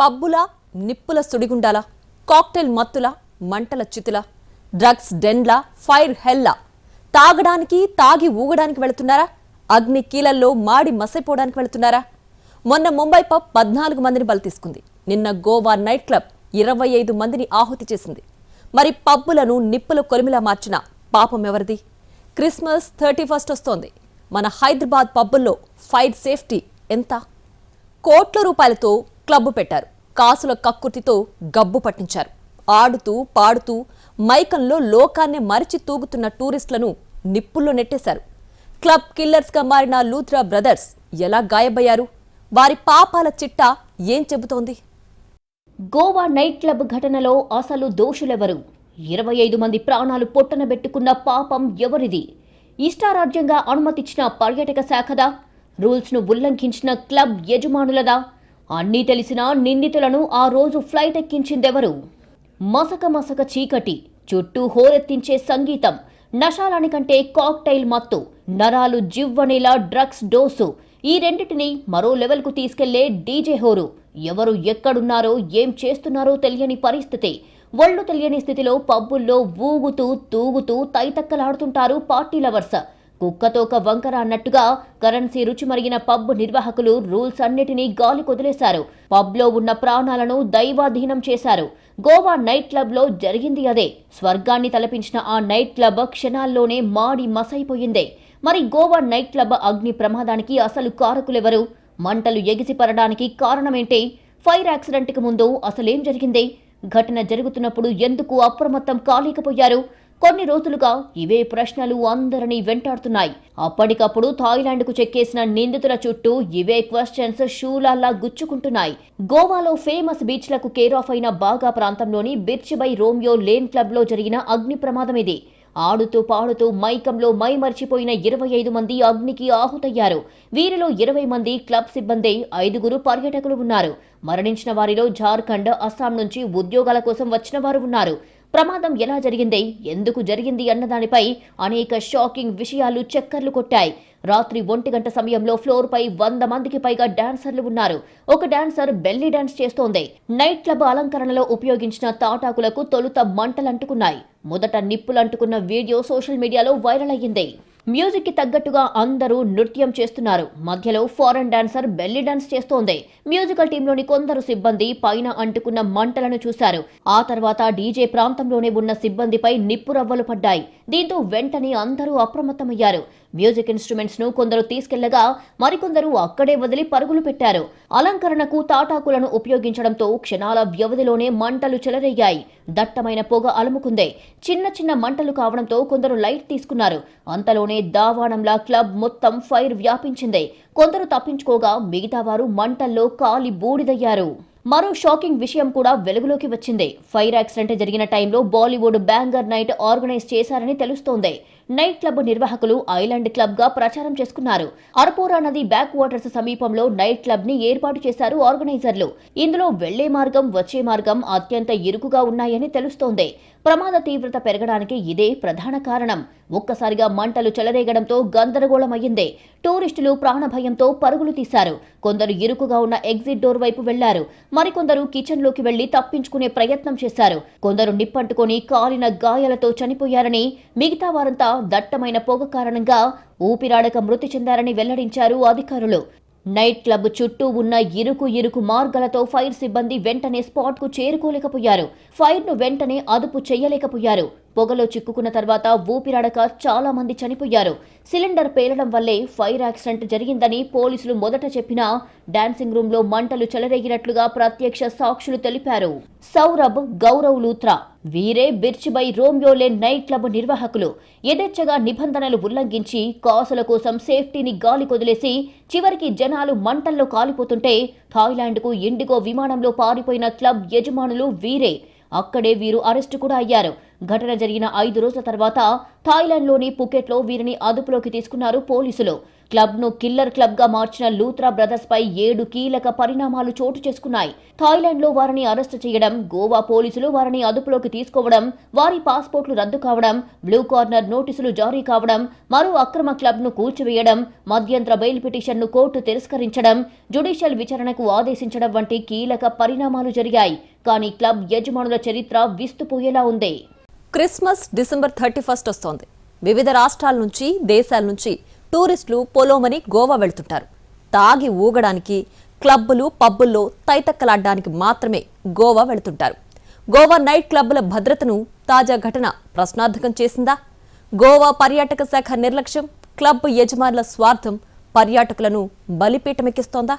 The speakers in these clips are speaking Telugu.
పబ్బుల నిప్పుల సుడిగుండాల, కాక్టైల్ మత్తుల, మంటల చితుల, డ్రగ్స్ డెన్ల, ఫైర్ హెల్ల, తాగడానికి తాగి ఊగడానికి వెళుతున్నారా? అగ్ని కీలల్లో మాడి మసైపోవడానికి వెళుతున్నారా? మొన్న ముంబై పబ్ 14 మందిని బలి తీసుకుంది. నిన్న గోవా నైట్ క్లబ్ 25 మందిని ఆహుతి చేసింది. మరి పబ్బులను నిప్పుల కొలిమిలా మార్చిన పాపం ఎవరిది? క్రిస్మస్ 31 వస్తోంది. మన హైదరాబాద్ పబ్బుల్లో ఫైర్ సేఫ్టీ ఎంత? కోట్ల రూపాయలతో క్లబ్బు పెట్టారు. కాసుల కక్కుర్తితో గబ్బు పట్టించారు. ఆడుతూ పాడుతూ మైకంలో లోకాన్నే మరిచి తూగుతున్న టూరిస్టులను నిప్పుల్లో నెట్టేశారు. క్లబ్ కిల్లర్స్గా మారిన లూథ్రా బ్రదర్స్ ఎలా గాయబయ్యారు? వారి పాపాల చిట్టా ఏం చెబుతోంది? గోవా నైట్ క్లబ్ ఘటనలో అసలు దోషులెవరు? 25 మంది ప్రాణాలు పొట్టనబెట్టుకున్న పాపం ఎవరిది? ఇష్టారాజ్యంగా అనుమతిచ్చిన పర్యాటక శాఖదా? రూల్స్ను ఉల్లంఘించిన క్లబ్ యజమానులదా? అన్నీ తెలిసినా నిందితులను ఆ రోజు ఫ్లైట్ ఎక్కించిందెవరు? మసక మసక చీకటి, చుట్టూ హోరెత్తించే సంగీతం, నశాలాని కంటే కాక్టైల్ మత్తు, నరాలు జివ్వనేలా డ్రగ్స్ డోసు, ఈ రెండిటిని మరో లెవెల్కు తీసుకెళ్లే డీజే హోరు. ఎవరు ఎక్కడున్నారో ఏం చేస్తున్నారో తెలియని పరిస్థితి. ఒళ్ళు తెలియని స్థితిలో పబ్బుల్లో ఊగుతూ తూగుతూ తైతక్కలాడుతుంటారు పార్టీ లవర్స్. కుక్కతోక వంకర అన్నట్టుగా కరెన్సీ రుచి మరిగిన పబ్ నిర్వాహకులు రూల్స్ అన్నిటినీ గాలి కొదిలేశారు. పబ్లో ఉన్న ప్రాణాలను దైవాధీనం చేశారు. గోవా నైట్ క్లబ్లో జరిగింది అదే. స్వర్గాన్ని తలపించిన ఆ నైట్ క్లబ్ క్షణాల్లోనే మాడి మసైపోయిందే. మరి గోవా నైట్ క్లబ్ అగ్ని ప్రమాదానికి అసలు కారకులెవరు? మంటలు ఎగిసిపడడానికి కారణమేంటి? ఫైర్ యాక్సిడెంట్కి ముందు అసలేం జరిగింది? ఘటన జరుగుతున్నప్పుడు ఎందుకు అప్రమత్తం కాలేకపోయారు? కొన్ని రోజులుగా ఇవే ప్రశ్నలు అందరినీ వెంటాడుతున్నాయి. అప్పటికప్పుడు థాయిలాండ్కు చెక్కేసిన నిందితుల చుట్టూ ఇవే క్వశ్చన్స్ షూలాల్లా గుచ్చుకుంటున్నాయి. గోవాలో ఫేమస్ బీచ్లకు కేర్ ఆఫ్ అయిన బాగా ప్రాంతంలోని బిర్చిబై రోమియో లేన్ క్లబ్లో జరిగిన అగ్ని ప్రమాదం ఇది. ఆడుతూ పాడుతూ మైకంలో మైమర్చిపోయిన 25 మంది అగ్నికి ఆహుతయ్యారు. వీరిలో 20 మంది క్లబ్ సిబ్బంది, 5 పర్యాటకులు ఉన్నారు. మరణించిన వారిలో జార్ఖండ్, అస్సాం నుంచి ఉద్యోగాల కోసం వచ్చిన వారు ఉన్నారు. ప్రమాదం ఎలా జరిగింది, ఎందుకు జరిగింది అన్నదానిపై అనేక షాకింగ్ విషయాలు చక్కర్లు కొట్టాయి. రాత్రి 1 గంట సమయంలో ఫ్లోర్ పై 100 మందికి పైగా డాన్సర్లు ఉన్నారు. ఒక డాన్సర్ బెల్లీ డాన్స్ చేస్తోంది. నైట్ క్లబ్ అలంకరణలో ఉపయోగించిన తాటాకులకు తొలుత మంటలంటుకున్నాయి. మొదట నిప్పులంటుకున్న వీడియో సోషల్ మీడియాలో వైరల్ అయ్యింది. మ్యూజిక్ కి తగ్గట్టుగా అందరూ నృత్యం చేస్తున్నారు. మధ్యలో ఫారెన్ డాన్సర్ బెల్లీ డాన్స్ చేస్తోంది. మ్యూజికల్ టీంలోని కొందరు సిబ్బంది పైన అంటుకున్న మంటలను చూశారు. ఆ తర్వాత డీజే ప్రాంతంలోనే ఉన్న సిబ్బందిపై నిప్పు రవ్వలు పడ్డాయి. దీంతో వెంటనే అందరూ అప్రమత్తమయ్యారు. మ్యూజిక్ ఇన్స్ట్రుమెంట్స్ ను కొందరు తీసుకెళ్లగా మరికొందరు అక్కడే వదిలి పరుగులు పెట్టారు. అలంకరణకు తాటాకులను ఉపయోగించడంతో క్షణాల వ్యవధిలోనే మంటలు చెలరేగాయి. దట్టమైన పొగ అలుముకుంది. చిన్న చిన్న మంటలు కావడంతో కొందరు లైట్ తీసుకున్నారు. అంతలోనే దావాణంలా క్లబ్ మొత్తం ఫైర్ వ్యాపించింది. కొందరు తప్పించుకోగా మిగతా వారు మంటల్లో కాలి బూడిదయ్యారు. మరో షాకింగ్ విషయం కూడా వెలుగులోకి వచ్చింది. ఫైర్ యాక్సిడెంట్ జరిగిన టైంలో బాలీవుడ్ బ్యాంగర్ నైట్ ఆర్గనైజ్ చేశారని తెలుస్తోంది. నైట్ క్లబ్ నిర్వాహకులు ఐలాండ్ క్లబ్ గా ప్రచారం చేసుకున్నారు. అరపోరా నది బ్యాక్ వాటర్స్ సమీపంలో నైట్ క్లబ్ ని ఏర్పాటు చేశారు ఆర్గనైజర్లు. ఇందులో వెళ్లే మార్గం, వచ్చే మార్గం అత్యంత ఇరుకుగా ఉన్నాయని తెలుస్తోంది. ప్రమాద తీవ్రత పెరగడానికి ఇదే ప్రధాన కారణం. ఒక్కసారిగా మంటలు చెలరేగడంతో గందరగోళమయ్యింది. టూరిస్టులు ప్రాణభయంతో పరుగులు తీశారు. కొందరు ఇరుకుగా ఉన్న ఎగ్జిట్ డోర్ వైపు వెళ్లారు. మరికొందరు కిచెన్ లోకి వెళ్లి తప్పించుకునే ప్రయత్నం చేశారు. కొందరు నిప్పంటుకొని కాలిన గాయాలతో చనిపోయారని, మిగతా వారంతా దట్టమైన పొగ కారణంగా ఊపిరాడక మృతి చెందారని వెల్లడించారు అధికారులు. నైట్ క్లబ్ చుట్టూ ఉన్న ఇరుకు మార్గాలతో ఫైర్ సిబ్బంది వెంటనే స్పాట్ కు చేరుకోలేకపోయారు. ఫైర్ ను వెంటనే అదుపు చేయలేకపోయారు. పొగలో చిక్కుకున్న తర్వాత ఊపిరాడక చాలా మంది చనిపోయారు. సిలిండర్ పేలడం వల్లే ఫైర్ యాక్సిడెంట్ జరిగిందని పోలీసులు మొదట చెప్పినా డాన్సింగ్ రూమ్ లో మంటలు చెలరేగినట్లుగా ప్రత్యక్ష సాక్షులు తెలిపారు. సౌరభ్, గౌరవ్ లూథ్రా వీరే బిర్చిబై రోమియో లేన్ నైట్ క్లబ్ నిర్వాహకులు. యథేచ్ఛగా నిబంధనలు ఉల్లంఘించి కాసుల కోసం సేఫ్టీని గాలి కొదిలేసి చివరికి జనాలు మంటల్లో కాలిపోతుంటే థాయిలాండ్కు ఇండిగో విమానంలో పారిపోయిన క్లబ్ యజమానులు వీరే. అక్కడే వీరు అరెస్టు కూడా అయ్యారు. ఘటన జరిగిన 5 రోజుల తర్వాత థాయిలాండ్లోని పుకెట్లో వీరిని అదుపులోకి తీసుకున్నారు పోలీసులు. క్లబ్ను కిల్లర్ క్లబ్గా మార్చిన లూత్రా బ్రదర్స్పై 7 కీలక పరిణామాలు చోటు చేసుకున్నాయి. థాయిలాండ్లో వారిని అరెస్టు చేయడం, గోవా పోలీసులు వారిని అదుపులోకి తీసుకోవడం, వారి పాస్పోర్ట్లు రద్దు కావడం, బ్లూ కార్నర్ నోటీసులు జారీ కావడం, మరో అక్రమ క్లబ్ను కూల్చివేయడం, మధ్యంతర బెయిల్ పిటిషన్ను కోర్టు తిరస్కరించడం, జ్యుడిషియల్ విచారణకు ఆదేశించడం వంటి కీలక పరిణామాలు జరిగాయి. కానీ క్లబ్ యజమానుల చరిత్ర విస్తుపోయేలా ఉంది. క్రిస్మస్ డిసెంబర్ 31 వస్తోంది. వివిధ రాష్ట్రాల నుంచి, దేశాల నుంచి టూరిస్టులు పొలోమని గోవా వెళ్తుంటారు. తాగి ఊగడానికి, క్లబ్బులు, పబ్బుల్లో తైతక్కలాడ్డానికి మాత్రమే గోవా వెళుతుంటారు. గోవా నైట్ క్లబ్బుల భద్రతను తాజా ఘటన ప్రశ్నార్థకం చేసిందా? గోవా పర్యాటక శాఖ నిర్లక్ష్యం, క్లబ్ యజమానుల స్వార్థం పర్యాటకులను బలిపీఠమెక్కిస్తోందా?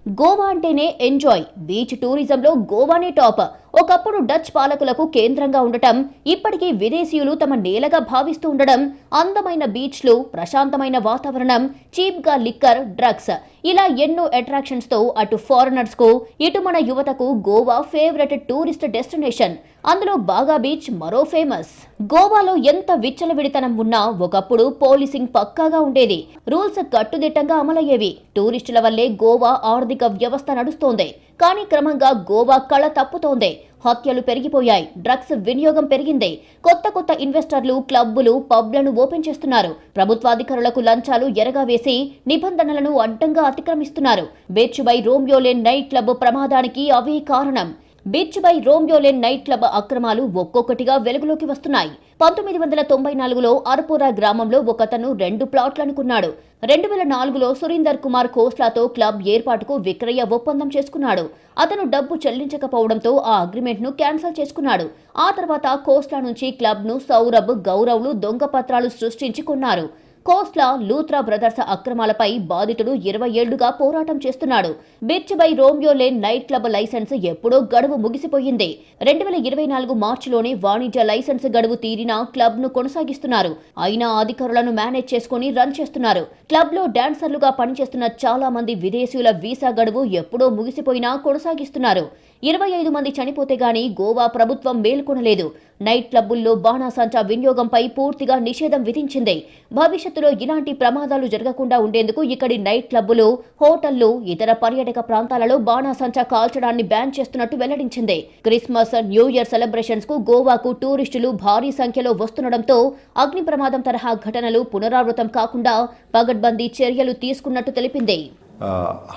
గోవా అంటేనే ఎంజాయ్. బీచ్ టూరిజంలో గోవానే టాప్. ఒకప్పుడు డచ్ పాలకులకు కేంద్రంగా ఉండటం, ఇప్పటికీ విదేశీయులు తమ నేలగా భావిస్తూ ఉండడం, అందమైన బీచ్లు, ప్రశాంతమైన వాతావరణం, చీప్గా లిక్కర్, డ్రగ్స్, ఇలా ఎన్నో అట్రాక్షన్స్ తో అటు ఫారినర్స్ కు, ఇటు మన యువతకు గోవా ఫేవరెట్ టూరిస్ట్ డెస్టినేషన్. అందులో బాగా బీచ్ మరో ఫేమస్. గోవాలో ఎంత విచ్చలవిడితనం ఉన్నా ఒకప్పుడు పోలీసింగ్ పక్కాగా ఉండేది. రూల్స్ కట్టుదిట్టంగా అమలయ్యేవి. టూరిస్టుల వల్లే గోవా ఆర్థిక వ్యవస్థ నడుస్తోంది. కానీ క్రమంగా గోవా కళ తప్పుతోంది. హత్యలు పెరిగిపోయాయి, డ్రగ్స్ వినియోగం పెరిగింది. కొత్త ఇన్వెస్టర్లు క్లబ్బులు, పబ్లను ఓపెన్ చేస్తున్నారు. ప్రభుత్వాధికారులకు లంచాలు ఎరగా వేసి నిబంధనలను అడ్డంగా అతిక్రమిస్తున్నారు. Beach by Romeo lane night club ప్రమాదానికి అవే కారణం. Beach by Romeo lane night club అక్రమాలు ఒక్కొక్కటిగా వెలుగులోకి వస్తున్నాయి. 1994లో అర్పోరా గ్రామంలో ఒకతను 2 ప్లాట్లను కొన్నాడు. 2004లో సురీందర్ కుమార్ ఖోస్లాతో క్లబ్ ఏర్పాటుకు విక్రయ ఒప్పందం చేసుకున్నాడు. అతను డబ్బు చెల్లించకపోవడంతో ఆ అగ్రిమెంట్ను క్యాన్సిల్ చేసుకున్నాడు. ఆ తర్వాత ఖోస్లా నుంచి క్లబ్ను సౌరభ్, గౌరవ్లు దొంగ పత్రాలు సృష్టించి కొన్నారు. కోస్లా, లూత్రా బ్రదర్స్ అక్రమాలపై బాధితుడు 20 ఏళ్లుగా పోరాటం చేస్తున్నాడు. Beach by Romeo lane night club licence ఎప్పుడో గడువు ముగిసిపోయింది. 2024 మార్చిలోనే వాణిజ్య లైసెన్స్ గడువు తీరినా క్లబ్ను కొనసాగిస్తున్నారు. అయినా అధికారులను మేనేజ్ చేసుకుని రన్ చేస్తున్నారు. క్లబ్లో డాన్సర్లుగా పనిచేస్తున్న చాలా మంది విదేశీయుల వీసా గడువు ఎప్పుడో ముగిసిపోయినా కొనసాగిస్తున్నారు. 25 మంది చనిపోతే గానీ గోవా ప్రభుత్వం మేల్కొనలేదు. నైట్ క్లబ్బుల్లో బాణాసంచా వినియోగంపై పూర్తిగా నిషేధం విధించింది. భవిష్యత్తులో ఇలాంటి ప్రమాదాలు జరగకుండా ఉండేందుకు ఇక్కడి నైట్ క్లబ్బులు, హోటళ్లు, ఇతర పర్యాటక ప్రాంతాలలో బాణాసంచా కాల్చడాన్ని బ్యాన్ చేస్తున్నట్టు వెల్లడించింది. క్రిస్మస్, న్యూ ఇయర్ సెలబ్రేషన్స్ కు గోవాకు టూరిస్టులు భారీ సంఖ్యలో వస్తుండటంతో అగ్ని ప్రమాదం తరహా ఘటనలు పునరావృతం కాకుండా పగడ్బందీ చర్యలు తీసుకున్నట్టు తెలిపింది.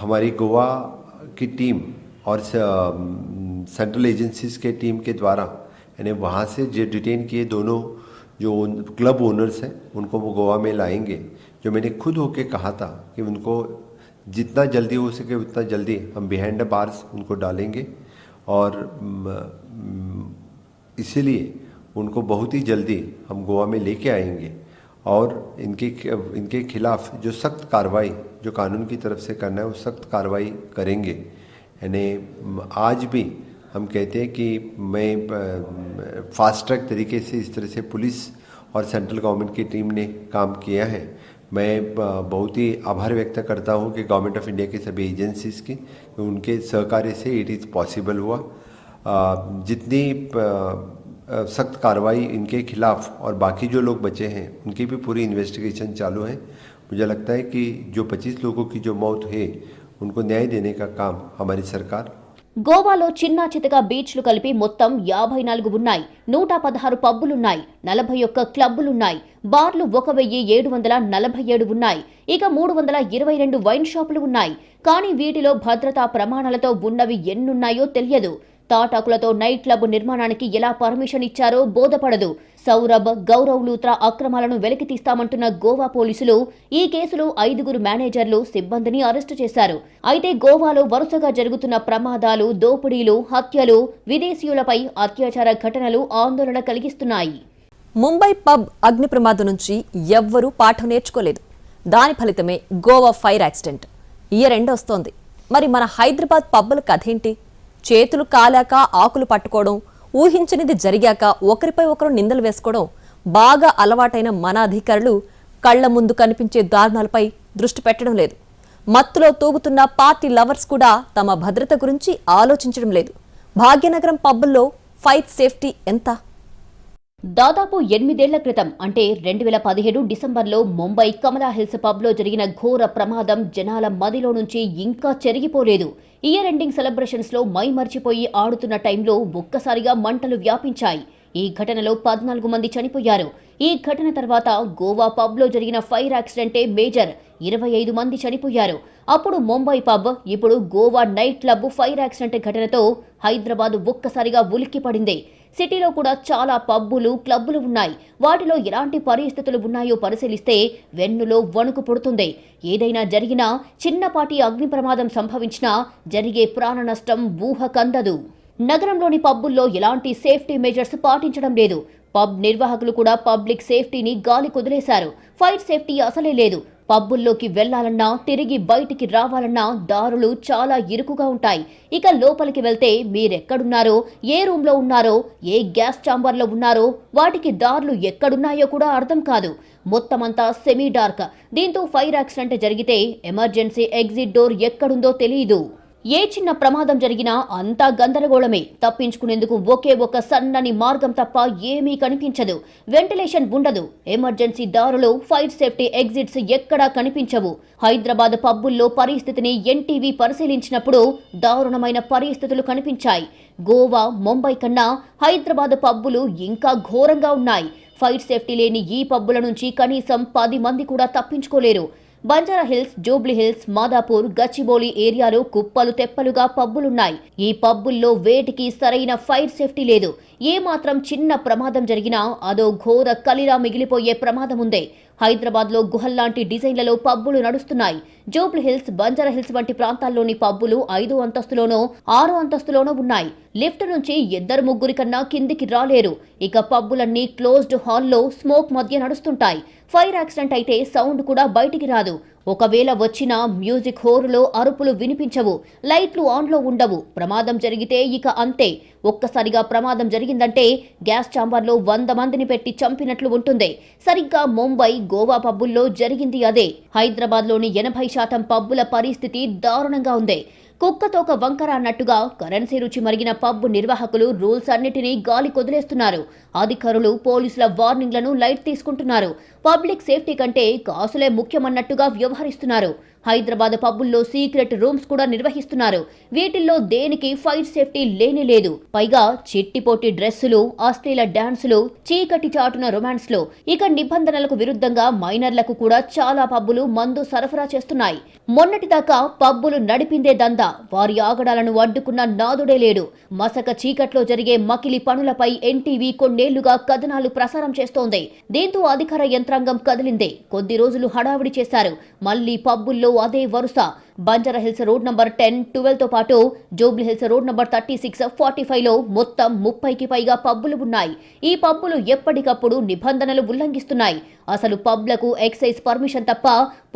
हमारी गोवा की टीम और सेंट्रल एजेंसीज के टीम के द्वारा यानी वहाँ से जो डिटेन किए दोनों जो क्लब ओनर्स हैं उनको वो गोवा में लाएंगे. जो मैंने खुद होके कहा था कि उनको जितना जल्दी हो सके उतना जल्दी हम बिहाइंड द बार्स उनको डालेंगे और इसीलिए उनको बहुत ही जल्दी हम गोवा में लेके आएंगे और इनके खिलाफ जो सख्त कार्रवाई जो कानून की तरफ से करना है वो सख्त कार्रवाई करेंगे. यानी आज भी हम कहते हैं कि मैं फास्ट ट्रैक तरीके से इस तरह से पुलिस और सेंट्रल गवर्नमेंट की टीम ने काम किया है. मैं बहुत ही आभार व्यक्त करता हूँ कि गवर्नमेंट ऑफ इंडिया की सभी एजेंसीज़ की उनके सहकार्य से इट इज़ पॉसिबल हुआ. जितनी सख्त कार्रवाई इनके खिलाफ और बाकी जो लोग बचे हैं उनकी भी पूरी इन्वेस्टिगेशन चालू है. मुझे लगता है कि जो 25 लोगों की जो मौत है उनको न्याय देने का काम हमारी सरकार. గోవాలో చిన్నా చితగా బీచ్లు కలిపి మొత్తం 54 ఉన్నాయి. 116 పబ్బులున్నాయి. 41 క్లబ్బులున్నాయి. బార్లు 1747 ఉన్నాయి. ఇక 322 వైన్ షాపులు ఉన్నాయి. కానీ వీటిలో భద్రతా ప్రమాణాలతో ఉన్నవి ఎన్నున్నాయో తెలియదు. తాటాకులతో నైట్ క్లబ్ నిర్మాణానికి ఎలా పర్మిషన్ ఇచ్చారో బోధపడదు. సౌరభ్, గౌరవ్ లూత్రా అక్రమాలను వెలికి తీస్తామంటున్న గోవా పోలీసులు ఈ కేసులో 5 మేనేజర్లు, సిబ్బందిని అరెస్టు చేశారు. అయితే గోవాలో వరుసగా జరుగుతున్న ప్రమాదాలు, దోపిడీలు, హత్యలు, విదేశీయులపై అత్యాచార ఘటనలు ఆందోళన కలిగిస్తున్నాయి. ముంబై పబ్ అగ్ని ప్రమాదం నుంచి ఎవ్వరూ పాఠం నేర్చుకోలేదు. దాని ఫలితమే Goa fire accident. Year end వస్తోంది. మరి మన హైదరాబాద్ పబ్బుల కథేంటి? చేతులు కాలాక ఆకులు పట్టుకోవడం, ఊహించనిది జరిగాక ఒకరిపై ఒకరు నిందలు వేసుకోవడం బాగా అలవాటైన మన అధికారులు కళ్ల ముందు కనిపించే దారుణాలపై దృష్టి పెట్టడం లేదు. మత్తులో తూగుతున్న పార్టీ లవర్స్ కూడా తమ భద్రత గురించి ఆలోచించడం లేదు. భాగ్యనగరం పబ్బుల్లో ఫైర్ సేఫ్టీ ఎంత? దాదాపు 8 ఏళ్ల క్రితం అంటే 2017 డిసెంబర్లో ముంబై కమలా హిల్స్ పబ్లో జరిగిన ఘోర ప్రమాదం జనాల మదిలో నుంచి ఇంకా చెరిగిపోలేదు. ఇయర్ ఎండింగ్ సెలబ్రేషన్స్లో మర్చిపోయి ఆడుతున్న టైంలో ఒక్కసారిగా మంటలు వ్యాపించాయి. ఈ ఘటనలో 14 మంది చనిపోయారు. ఈ ఘటన తర్వాత గోవా పబ్లో జరిగిన ఫైర్ యాక్సిడెంటే మేజర్. 25 మంది చనిపోయారు. అప్పుడు ముంబై పబ్, ఇప్పుడు Goa night club fire accident ఘటనతో హైదరాబాద్ ఒక్కసారిగా ఉలిక్కిపడింది. సిటీలో కూడా చాలా పబ్బులు, క్లబ్బులు ఉన్నాయి. వాటిలో ఎలాంటి పరిస్థితులు ఉన్నాయో పరిశీలిస్తే వెన్నులో వణుకు పుడుతుంది. ఏదైనా జరిగినా, చిన్నపాటి అగ్ని ప్రమాదం సంభవించినా జరిగే ప్రాణ నష్టం ఊహకందదు. నగరంలోని పబ్బుల్లో ఎలాంటి సేఫ్టీ మెజర్స్ పాటించడం లేదు. పబ్ నిర్వాహకులు కూడా పబ్లిక్ సేఫ్టీని గాలి కుదిలేశారు. ఫైర్ సేఫ్టీ అసలే లేదు. పబ్బుల్లోకి వెళ్లాలన్నా, తిరిగి బయటికి రావాలన్నా దారులు చాలా ఇరుకుగా ఉంటాయి. ఇక లోపలికి వెళ్తే మీరెక్కడున్నారో, ఏ రూమ్లో ఉన్నారో, ఏ గ్యాస్ ఛాంబర్లో ఉన్నారో, వాటికి దారులు ఎక్కడున్నాయో కూడా అర్థం కాదు. మొత్తమంతా సెమీ డార్క్. దీంతో ఫైర్ యాక్సిడెంట్ జరిగితే ఎమర్జెన్సీ ఎగ్జిట్ డోర్ ఎక్కడుందో తెలియదు. ఏ చిన్న ప్రమాదం జరిగినా అంతా గందరగోళమే. తప్పించుకునేందుకు ఒకే ఒక సన్నని మార్గం తప్ప ఏమీ కనిపించదు. వెంటిలేషన్ ఉండదు. ఎమర్జెన్సీ దారులు, ఫైర్ సేఫ్టీ ఎగ్జిట్స్ ఎక్కడా కనిపించవు. హైదరాబాద్ పబ్బుల్లో పరిస్థితిని ఎన్టీవీ పరిశీలించినప్పుడు దారుణమైన పరిస్థితులు కనిపించాయి. గోవా, ముంబై కన్నా హైదరాబాద్ పబ్బులు ఇంకా ఘోరంగా ఉన్నాయి. ఫైర్ సేఫ్టీ లేని ఈ పబ్బుల నుంచి కనీసం 10 మంది కూడా తప్పించుకోలేరు. Banjara Hills, Jubilee Hills, Madhapur, Gachibowli ఏరియాలో కుప్పలు తెప్పలుగా పబ్బులున్నాయి. ఈ పబ్బుల్లో వేటికి సరైన ఫైర్ సేఫ్టీ లేదు. ఏ మాత్రం చిన్న ప్రమాదం జరిగినా అదో ఘోర కలిలా మిగిలిపోయే ప్రమాదం ఉంది. హైదరాబాద్లో గుహల్లాంటి డిజైన్లలో పబ్బులు నడుస్తున్నాయి. జూబ్లీ హిల్స్, బంజారా హిల్స్ వంటి ప్రాంతాల్లోని పబ్బులు 5 అంతస్తులోనో 6 అంతస్తులోనో ఉన్నాయి. లిఫ్ట్ నుంచి 2-3 కన్నా కిందికి రాలేరు. ఇక పబ్బులన్నీ క్లోజ్డ్ హాల్లో స్మోక్ మధ్య నడుస్తుంటాయి. ఫైర్ యాక్సిడెంట్ అయితే సౌండ్ కూడా బయటికి రాదు. ఒకవేళ వచ్చినా మ్యూజిక్ హోరులో అరుపులు వినిపించవు. లైట్లు ఆన్లో ఉండవు. ప్రమాదం జరిగితే ఇక అంతే. ఒక్కసారిగా ప్రమాదం జరిగిందంటే గ్యాస్ ఛాంబర్లో 100 మందిని పెట్టి చంపినట్లు ఉంటుంది. సరిగ్గా ముంబై, గోవా పబ్బుల్లో జరిగింది అదే. హైదరాబాద్లోని 80% పబ్బుల పరిస్థితి దారుణంగా ఉంది. కుక్కతోక వంకర అన్నట్టుగా కరెన్సీ రుచి మరిగిన పబ్ నిర్వాహకులు రూల్స్ అన్నిటినీ గాలి కొదిలేస్తున్నారు. అధికారులు, పోలీసుల వార్నింగ్లను లైట్ తీసుకుంటున్నారు. పబ్లిక్ సేఫ్టీ కంటే కాసులే ముఖ్యమన్నట్టుగా వ్యవహరిస్తున్నారు. హైదరాబాద్ పబ్బుల్లో సీక్రెట్ రూమ్స్ కూడా నిర్వహిస్తున్నారు. వీటిల్లో దేనికి ఫైర్ సేఫ్టీ లేనే లేదు. పైగా చిట్టిపోటి డ్రెస్సులు, అశ్లీల డాన్సులు, చీకటి చాటున రొమాన్స్లు. ఇక నిబంధనలకు విరుద్ధంగా మైనర్లకు కూడా చాలా పబ్బులు మందు సరఫరా చేస్తున్నాయి. మొన్నటిదాకా పబ్బులు నడిపిందే దందా. వారి ఆగడాలను అడ్డుకున్న నాదుడే లేడు. మసక చీకట్లో జరిగే మకిలి పనులపై ఎన్టీవీ కొన్నేళ్లుగా కథనాలు ప్రసారం చేస్తోంది. దీంతో అధికార యంత్రాంగం కదిలింది. కొద్ది రోజులు హడావిడి చేశారు. మళ్లీ పబ్బుల్లో అదే వరుస. బంజారా హిల్స్ రోడ్ నంబర్ 10, 12తో పాటు జూబ్లీ హిల్స్ రోడ్ నంబర్ 36, 45లో మొత్తం 30కి పైగా పబ్బులు ఉన్నాయి. ఈ పబ్బులు ఎప్పటికప్పుడు నిబంధనలు ఉల్లంఘిస్తున్నాయి. అసలు పబ్లకు ఎక్సైజ్ పర్మిషన్ తప్ప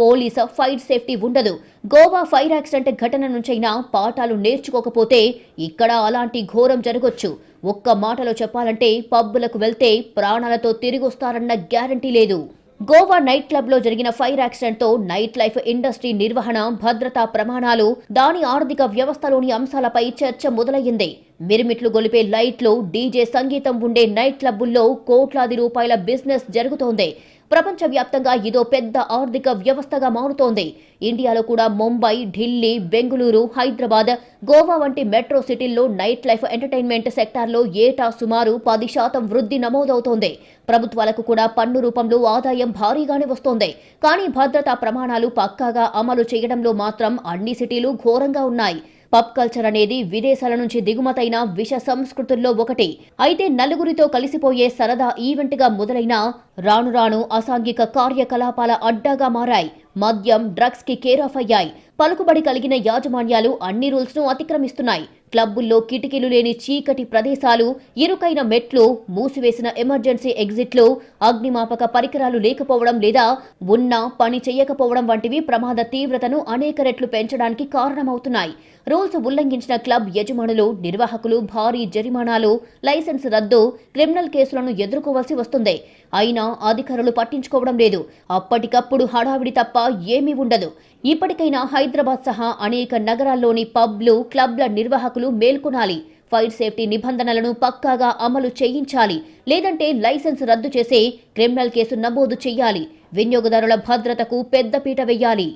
పోలీస్ ఫైర్ సేఫ్టీ ఉండదు. గోవా ఫైర్ యాక్సిడెంట్ ఘటన నుంచైనా పాఠాలు నేర్చుకోకపోతే ఇక్కడ అలాంటి ఘోరం జరగొచ్చు. ఒక్క మాటలో చెప్పాలంటే పబ్బులకు వెళ్తే ప్రాణాలతో తిరిగొస్తారన్న గ్యారంటీ లేదు. గోవా నైట్ క్లబ్ లో జరిగిన ఫైర్ యాక్సిడెంట్ తో నైట్ లైఫ్ ఇండస్ట్రీ నిర్వహణ, భద్రతా ప్రమాణాలు, దాని ఆర్థిక వ్యవస్థలోని అంశాలపై చర్చ మొదలయ్యింది. మిరుమిట్లు గొలిపే లైట్లు, డీజే సంగీతం ఉండే నైట్ క్లబ్బుల్లో కోట్లాది రూపాయల బిజినెస్ జరుగుతోంది. ప్రపంచవ్యాప్తంగా ఇదో పెద్ద ఆర్థిక వ్యవస్థగా మారుతోంది. ఇండియాలో కూడా ముంబై, ఢిల్లీ, బెంగళూరు, హైదరాబాద్, గోవా వంటి మెట్రో సిటీల్లో నైట్ లైఫ్ ఎంటర్టైన్మెంట్ సెక్టార్లో ఏటా సుమారు 10% వృద్ధి నమోదవుతోంది. ప్రభుత్వాలకు కూడా పన్ను రూపంలో ఆదాయం భారీగానే వస్తోంది. కానీ భద్రతా ప్రమాణాలు పక్కాగా అమలు చేయడంలో మాత్రం అన్ని సిటీలు ఘోరంగా ఉన్నాయి. పబ్ కల్చర్ అనేది విదేశాల నుంచి దిగుమతైన విష సంస్కృతుల్లో ఒకటి. అయితే నలుగురితో కలిసిపోయే సరదా ఈవెంట్గా మొదలైన రాను రాను అసాంఘిక కార్యకలాపాల అడ్డాగా మారాయి. మద్యం, డ్రగ్స్ కి కేర్ ఆఫ్ అయ్యాయి. పలుకుబడి కలిగిన యాజమాన్యాలు అన్ని రూల్స్ ను అతిక్రమిస్తున్నాయి. క్లబ్బుల్లో కిటికీలు లేని చీకటి ప్రదేశాలు, ఇరుకైన మెట్లు, మూసివేసిన ఎమర్జెన్సీ ఎగ్జిట్లు, అగ్నిమాపక పరికరాలు లేకపోవడం లేదా ఉన్నా పని చేయకపోవడం వంటివి ప్రమాద తీవ్రతను అనేక రెట్లు పెంచడానికి కారణమవుతున్నాయి. రూల్స్ ఉల్లంఘించిన క్లబ్ యజమానులు, నిర్వాహకులు భారీ జరిమానాలు, లైసెన్స్ రద్దు, క్రిమినల్ కేసులను ఎదుర్కోవాల్సి వస్తుంది. అయినా అధికారులు పట్టించుకోవడం లేదు. అప్పటికప్పుడు హడావిడి తప్ప ఏమీ ఉండదు. ఇప్పటికైనా హైదరాబాద్ సహా అనేక నగరాల్లోని పబ్లు, క్లబ్ల నిర్వాహకులు మేల్కొనాలి. ఫైర్ సేఫ్టీ నిబంధనలను పక్కాగా అమలు చేయించాలి, లేదంటే లైసెన్స్ రద్దు చేసే క్రిమినల్ కేసు నమోదు చేయాలి. వినియోగదారుల భద్రతకు పెద్దపీట వేయాలి.